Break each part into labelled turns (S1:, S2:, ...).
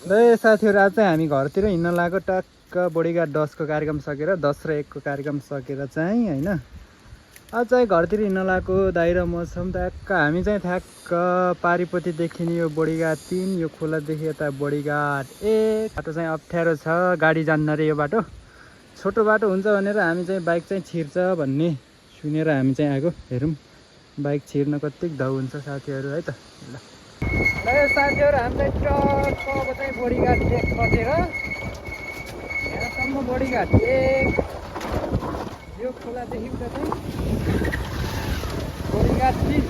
S1: र साथीहरू आज चाहिँ हामी घरतिर हिँड्न लागेको टक्क बडीगार्ड 10 को कार्यक्रम सकेर 10 र 1 को कार्यक्रम सकेर चाहिँ होइन आज चाहिँ घरतिर हिँड्न लागेको दाइ र म छौँ। ट्याक्क हामी चाहिँ ठ्याक्क पारिपट्टिदेखि यो बडीगार्ड 3 यो खोलादेखि यता बडीगार्ड 1 बाटो चाहिँ अप्ठ्यारो छ, गाडी जान्न रे यो बाटो, छोटो बाटो हुन्छ भनेर हामी चाहिँ बाइक चाहिँ छिर्छ भन्ने सुनेर हामी चाहिँ आएको। हेरौँ बाइक छिर्न कति धाउ हुन्छ साथीहरू है त। ल साथीहरू हामीलाई टक्क अब चाहिँ बडीगार्ड 1 बसेर यहाँसम्म बडीगार्ड 1 यो खोलादेखि उता चाहिँ बडीगार्ड 3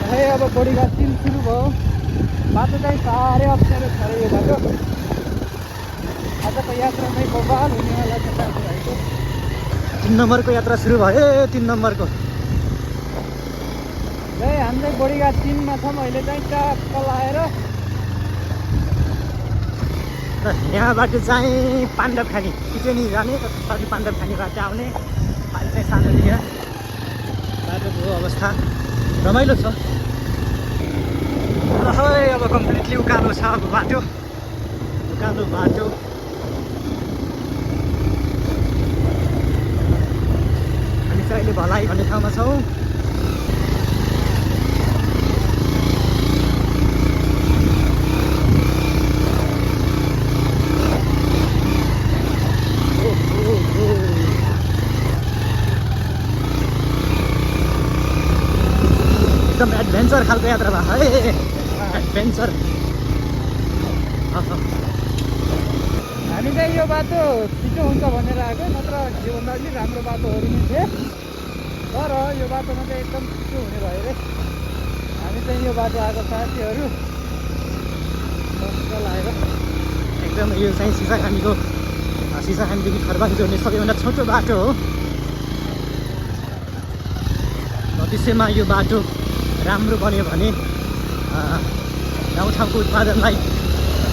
S1: है। अब बडीगार्ड 3 सुरु भयो। बाटो चाहिँ साह्रै अप्ठ्यारो छ यो बाटो। आजको यात्रा चाहिँ बवाल हुनेवाला छ साथीहरूको। 3 नम्बरको यात्रा सुरु भयो। 3 नम्बरको हामीलाई बडीगार्ड 3 मा छौँ अहिले चाहिँ टक्क लाएर। यहाँबाट चाहिँ पाण्डवखानी किचनी जाने कति पाण्डवखानीबाट आउने अहिले चाहिँ सानो लिएर बाटोको अवस्था रमाइलो छ। अब कम्प्लिटली उकालो छ अब बाटो, उकालो बाटो। हामी चाहिँ अहिले भलाइ भन्ने ठाउँमा छौँ। एकदम एडभेन्चर खालको यात्रा भयो है, एडभेन्चर। हामी चाहिँ यो बाटो छिटो हुन्छ भनेर आएको, नत्र योभन्दा अलिक राम्रो बाटोहरू नै थिए, तर यो बाटोमा चाहिँ एकदम छिटो हुने भयो रे। हामी चाहिँ यो बाटो आएको साथीहरू लाएर एकदम यो चाहिँ सिसाखानीदेखि खरबाङ जोड्ने सबैभन्दा छोटो बाटो हो। भविष्यमा यो बाटो राम्रो बन्यो भने गाउँठाउँको उत्पादनलाई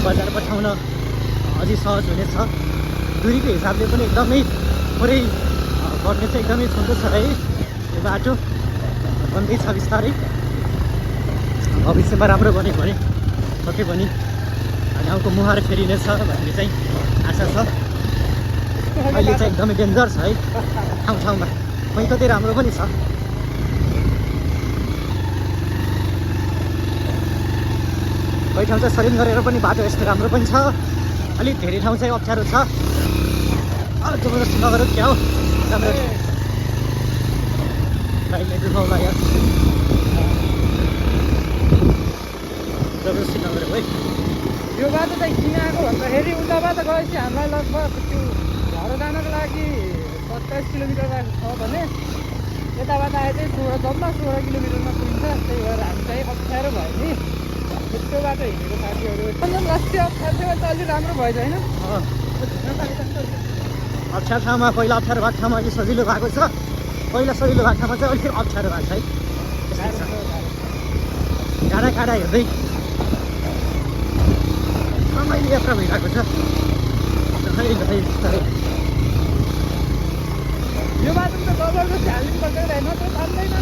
S1: बजार पठाउन अझै सहज हुनेछ। दुरीको हिसाबले पनि एकदमै थोरै पर्ने चाहिँ एकदमै छोटो छ है यो बाटो। बन्दैछ बिस्तारै, भविष्यमा राम्रो बन्यो भने पक्कै पनि गाउँको मुहार फेरिनेछ भन्ने चाहिँ आशा छ। अहिले चाहिँ एकदमै डेन्जर छ है ठाउँ ठाउँमा, कहीँ कतै राम्रो पनि छ। कहीँ ठाउँ चाहिँ सरिन गरेर पनि बाटो यस्तो राम्रो पनि छ, अलिक धेरै ठाउँ चाहिँ अप्ठ्यारो छ। जबरजस्ती नगर क्या हो, राम्रो बाइकले दुखाउला यार, जबरजस्ती नगर है। यो बाटो चाहिँ किन आएको भन्दाखेरि उताबाट गएपछि हामीलाई लगभग त्यो घर जानको लागि 27 किलोमिटर छ भने यताबाट आए चाहिँ 16 किलोमिटरमा पुगिन्छ। त्यही भएर हामी चाहिँ अप्ठ्यारो भयो नि त्यस्तो बाटो हिँडेको साथीहरू। राष्ट्रिय अप्ठ्यारो चाहिँ अलिक राम्रो भयो होइन, अप्ठ्यारो ठाउँमा पहिला अप्ठ्यारो भएको ठाउँमा अलिक सजिलो भएको छ, पहिला सजिलो भएको ठाउँमा चाहिँ अलिक अप्ठ्यारो भएको छ है। टाढा टाढा हेर्दै रमाइलो यात्रा भइरहेको छ। यो बाटो त जबरजस्त हाल्नु पर्दैन होइन, त्यो तान्दैन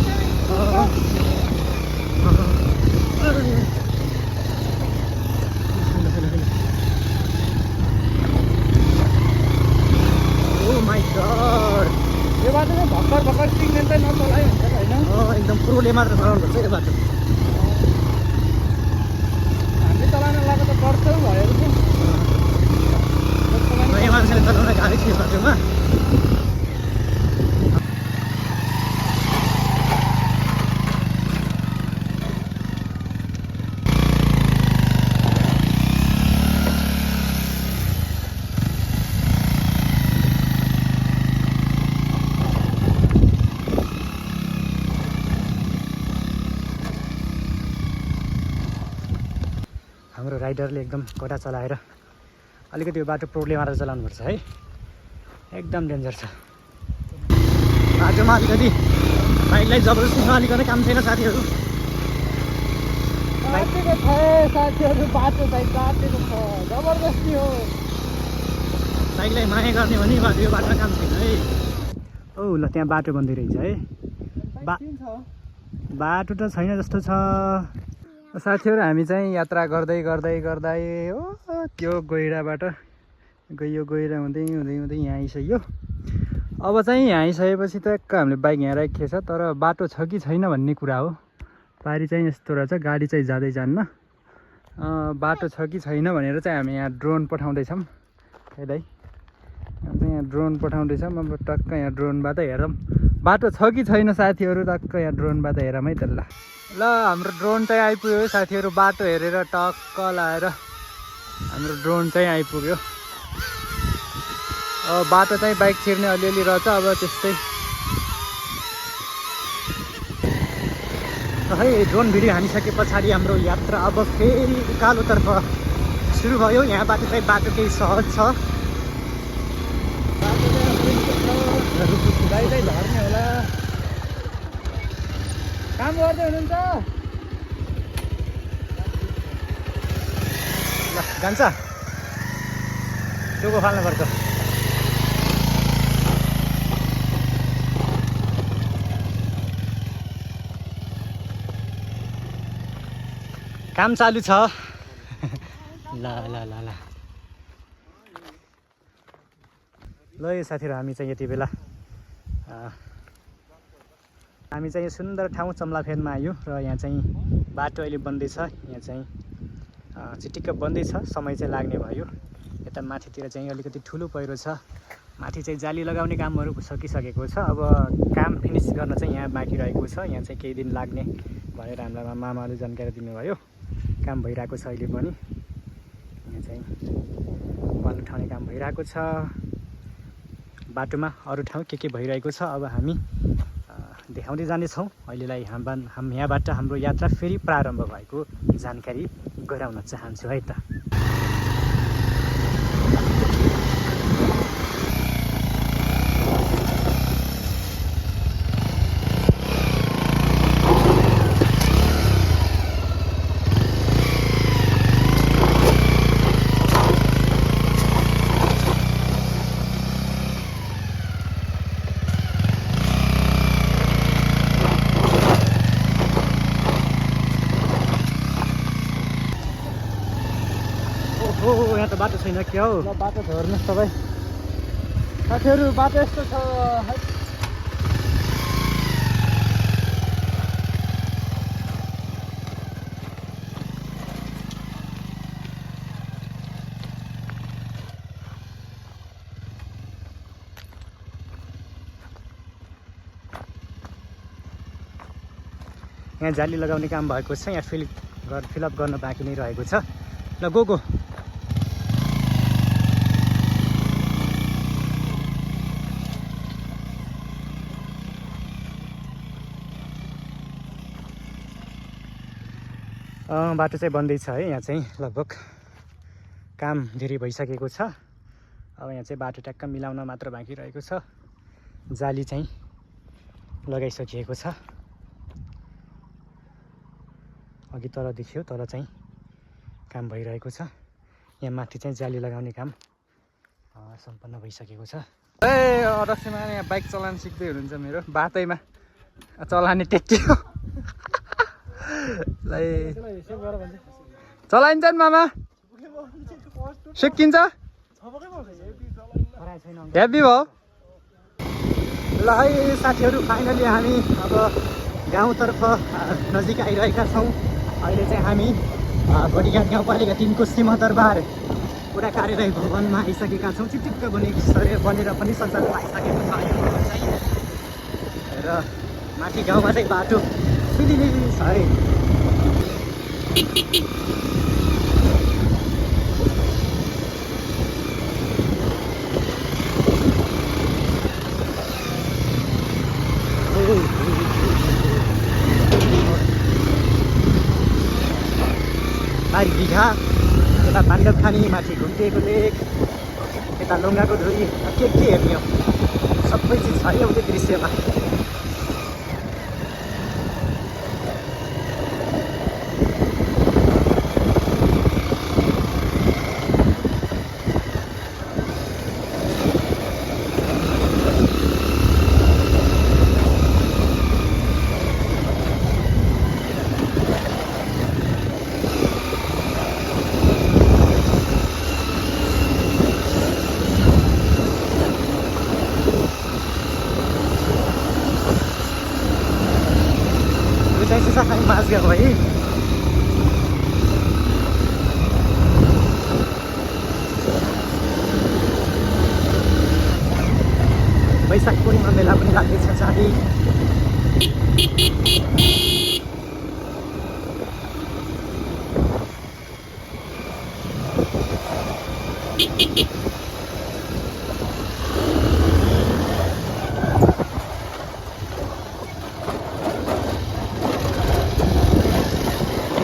S1: यो बाटो चाहिँ भर्खर सिग्नेल चाहिँ नचलाइ हुन्छ होइन, एकदम प्रोले मात्र चलाउनुपर्छ यो बाटो। हामीले चलाउन लाग्दा त पर्छ भयो नयाँ मान्छेले चलाउन गाह्रै थियो बाटोमा। हाम्रो राइडरले एकदम कडा चलाएर अलिकति यो बाटो प्रोले मारेर चलाउनुपर्छ है, एकदम डेन्जर छ बाटोमा। अलिकति बाइकलाई जबरजस्ती नहालिकन काम छैन साथीहरू। बाटो चाहिँ काटेको छ, जबरजस्ती हो। बाइकलाई माया गर्ने भने यो बाटोमा काम छैन है। औ ल त्यहाँ बाटो बन्दै रहेछ है। बाटो त छैन जस्तो छ। साथीहरू हामी चाहिँ यात्रा गर्दै गर्दै गर्दै हो त्यो गैराबाट गइयो, गहिरा हुँदै हुँदै हुँदै यहाँ आइसक्यो। अब चाहिँ यहाँ आइसकेपछि त एक्क हामीले बाइक यहाँ राखेको छ, तर बाटो छ कि छैन भन्ने कुरा हो। पारी चाहिँ यस्तो रहेछ, गाडी चाहिँ जाँदै जान्न। बाटो छ कि छैन भनेर चाहिँ हामी यहाँ ड्रोन पठाउँदैछौँ। है दाइ, यहाँ ड्रोन पठाउँदैछौँ। अब टक्क यहाँ ड्रोनबाट हेरौँ बाटो छ कि छैन साथीहरू। टक्क यहाँ ड्रोनबाट हेरौँ है त। ल हाम्रो ड्रोन चाहिँ आइपुग्यो है साथीहरू। बाटो हेरेर टक्क लाएर हाम्रो ड्रोन चाहिँ आइपुग्यो। अब बाटो चाहिँ बाइक छिर्ने अलिअलि रहेछ। अब त्यस्तै है। ड्रोन भिडियो हानिसके पछाडि हाम्रो यात्रा अब फेरि उकालोतर्फ सुरु भयो। यहाँबाट चाहिँ बाटो केही सहज छ। गाई चाहिँ झर्ने होला। काम गर्दै हुनुहुन्छ? ल जान्छ, टुको फाल्नुपर्छ। काम चालु छ। ल ल ल ल ल यो साथीहरू, हामी चाहिँ यति बेला हामी चाहिँ यो सुन्दर ठाउँ चम्लाफेनमा आयो र यहाँ चाहिँ बाटो अहिले बन्दैछ। यहाँ चाहिँ चिटिक्क बन्दैछ, समय चाहिँ लाग्ने भयो। यता माथितिर चाहिँ अलिकति ठुलो पहिरो छ। माथि चाहिँ जाली लगाउने कामहरू सकिसकेको छ। अब काम फिनिस गर्न चाहिँ यहाँ बाँकी रहेको छ। यहाँ चाहिँ केही दिन लाग्ने भनेर हामीलाई मामाले जानकारी दिनुभयो। काम भइरहेको छ अहिले पनि। यहाँ चाहिँ वाल उठाउने काम भइरहेको छ। बाटोमा अरू ठाउँ के भइरहेको छ अब हामी देखाउँदै जानेछौँ। अहिलेलाई यहाँबाट हाम्रो यात्रा फेरि प्रारम्भ भएको जानकारी गराउन चाहन्छु है त। यहाँ त बाटो छैन क्या हो। ल बाटो हेर्नुहोस् तपाईँ साथीहरू, बाटो यस्तो छ। यहाँ जाली लगाउने काम भएको छ। यहाँ फिलअप गर्न बाँकी नै रहेको छ। ल गो बाटो चाहिँ बन्दैछ है। यहाँ चाहिँ लगभग काम धेरै भइसकेको छ। अब यहाँ चाहिँ बाटो ट्याक्क मिलाउन मात्र बाँकी रहेको छ। जाली चाहिँ लगाइसकिएको छ। अघि तल देखियो, तल चाहिँ काम भइरहेको छ। यहाँ माथि चाहिँ जाली लगाउने काम सम्पन्न भइसकेको छ। अध्यक्षमा यहाँ बाइक चलाउन सिक्दै हुनुहुन्छ मेरो बाटैमा चलाउने टेक्यो। चलाइन्छ नि मामा, सिकिन्छ। हेभी भयो। ल है साथीहरू, फाइनली हामी अब गाउँतर्फ नजिक आइरहेका छौँ। अहिले चाहिँ हामी बडीघाट गाउँपालिका 3 को सीमादरबार पुरा कार्यालय भवनमा आइसकेका छौँ। चिटिक्क बनेर पनि सञ्चालन आइसकेको छ र माथि गाउँमा चाहिँ बाटो सुनिने छ है। बारी बिघा, यता पाण्डव खानी, माथि घुम्टिएको लेक, यता लुङ्गाको धुरी, के हेर्ने हो, सबै चिज छ है त्यो दृश्यमा।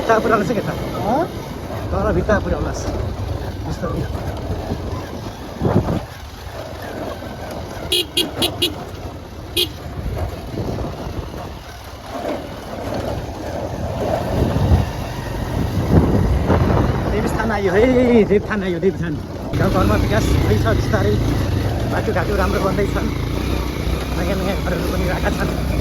S1: भित्ता पुऱ्याउनु छ केटा तल भित्ता पुऱ्याउनुहोस् बिस्तारै देवस्थान आयो है देवस्थान आयो देवस्थान गाउँघरमा विकास भइछ बिस्तारै बाटोघाटो राम्रो बन्दैछन् नयाँ नयाँ घरहरू पनि राखेका छन्